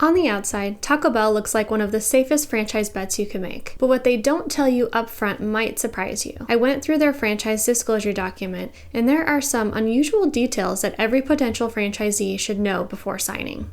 On the outside, Taco Bell looks like one of the safest franchise bets you can make. But what they don't tell you up front might surprise you. I went through their franchise disclosure document, and there are some unusual details that every potential franchisee should know before signing.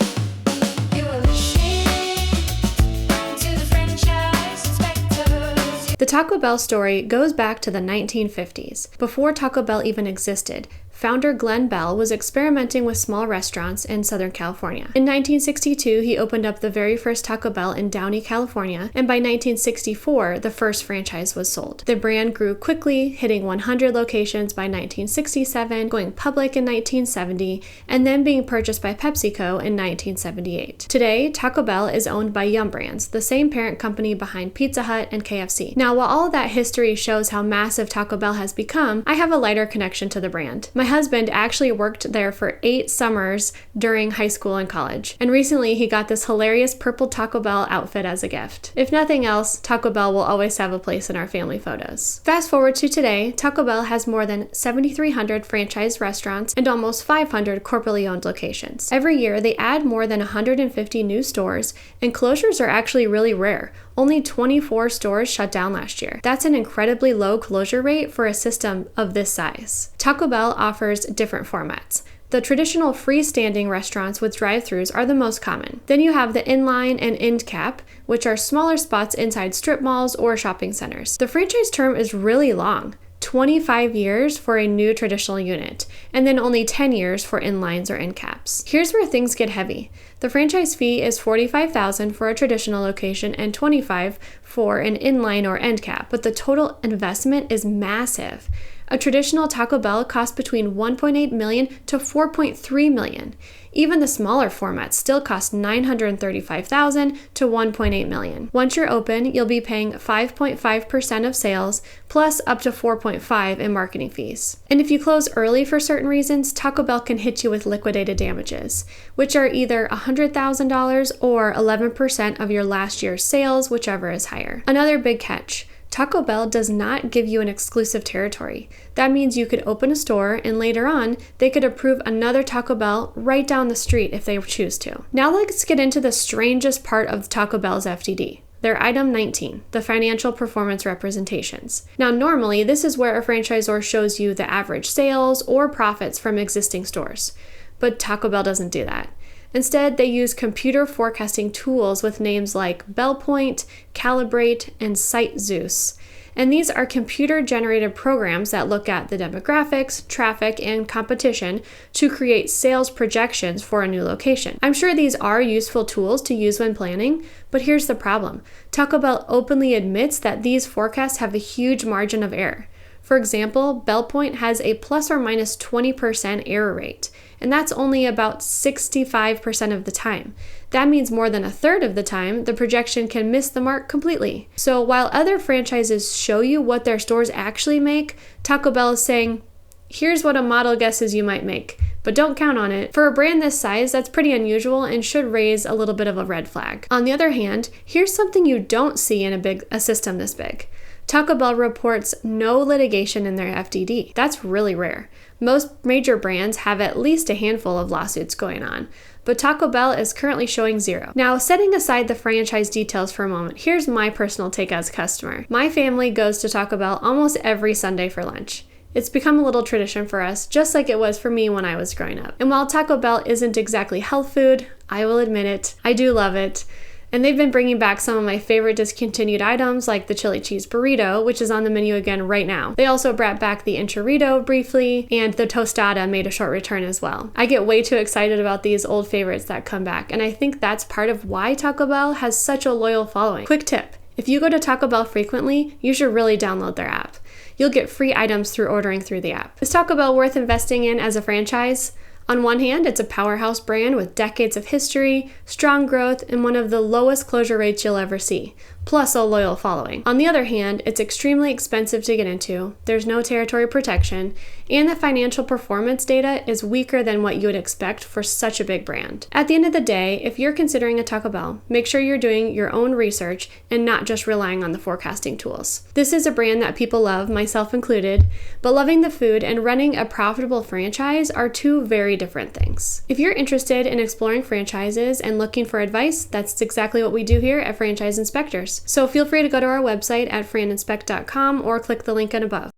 The Taco Bell story goes back to the 1950s. Before Taco Bell even existed, founder Glenn Bell was experimenting with small restaurants in Southern California. In 1962, he opened up the very first Taco Bell in Downey, California, and by 1964, the first franchise was sold. The brand grew quickly, hitting 100 locations by 1967, going public in 1970, and then being purchased by PepsiCo in 1978. Today, Taco Bell is owned by Yum! Brands, the same parent company behind Pizza Hut and KFC. Now, while all of that history shows how massive Taco Bell has become, I have a lighter connection to the brand. My husband actually worked there for 8 summers during high school and college, and recently he got this hilarious purple Taco Bell outfit as a gift. If nothing else, Taco Bell will always have a place in our family photos. Fast forward to today, Taco Bell has more than 7,300 franchise restaurants and almost 500 corporately owned locations. Every year, they add more than 150 new stores, and closures are actually really rare. Only 24 stores shut down last year. That's an incredibly low closure rate for a system of this size. Taco Bell offers different formats. The traditional freestanding restaurants with drive-thrus are the most common. Then you have the inline and end cap, which are smaller spots inside strip malls or shopping centers. The franchise term is really long. 25 years for a new traditional unit, and then only 10 years for inlines or end caps. Here's where things get heavy. The franchise fee is $45,000 for a traditional location and $25,000 for an inline or end cap, but the total investment is massive. A traditional Taco Bell costs between $1.8 million to $4.3 million. Even the smaller formats still cost $935,000 to $1.8 million. Once you're open, you'll be paying 5.5% of sales plus up to $4.5 in marketing fees. And if you close early for certain reasons, Taco Bell can hit you with liquidated damages, which are either $100,000 or 11% of your last year's sales, whichever is higher. Another big catch. Taco Bell does not give you an exclusive territory. That means you could open a store and later on, they could approve another Taco Bell right down the street if they choose to. Now let's get into the strangest part of Taco Bell's FDD. Their item 19, the financial performance representations. Now normally, this is where a franchisor shows you the average sales or profits from existing stores. But Taco Bell doesn't do that. Instead, they use computer forecasting tools with names like BellPoint, Calibrate, and SiteZeus. And these are computer-generated programs that look at the demographics, traffic, and competition to create sales projections for a new location. I'm sure these are useful tools to use when planning, but here's the problem. Taco Bell openly admits that these forecasts have a huge margin of error. For example, BellPoint has a plus or minus 20% error rate, and that's only about 65% of the time. That means more than a third of the time, the projection can miss the mark completely. So while other franchises show you what their stores actually make, Taco Bell is saying, here's what a model guesses you might make, but don't count on it. For a brand this size, that's pretty unusual and should raise a little bit of a red flag. On the other hand, here's something you don't see in a system this big. Taco Bell reports no litigation in their FDD. That's really rare. Most major brands have at least a handful of lawsuits going on, but Taco Bell is currently showing 0. Now, setting aside the franchise details for a moment, here's my personal take as a customer. My family goes to Taco Bell almost every Sunday for lunch. It's become a little tradition for us, just like it was for me when I was growing up. And while Taco Bell isn't exactly health food, I will admit it, I do love it. And they've been bringing back some of my favorite discontinued items like the chili cheese burrito, which is on the menu again right now. They also brought back the enchilada briefly, and the tostada made a short return as well. I get way too excited about these old favorites that come back, and I think that's part of why Taco Bell has such a loyal following. Quick tip, if you go to Taco Bell frequently, you should really download their app. You'll get free items through ordering through the app. Is Taco Bell worth investing in as a franchise? On one hand, it's a powerhouse brand with decades of history, strong growth, and one of the lowest closure rates you'll ever see. plus a loyal following. On the other hand, it's extremely expensive to get into, there's no territory protection, and the financial performance data is weaker than what you would expect for such a big brand. At the end of the day, if you're considering a Taco Bell, make sure you're doing your own research and not just relying on the forecasting tools. This is a brand that people love, myself included, but loving the food and running a profitable franchise are two very different things. If you're interested in exploring franchises and looking for advice, that's exactly what we do here at Franchise Inspectors. So feel free to go to our website at franinspect.com or click the link above.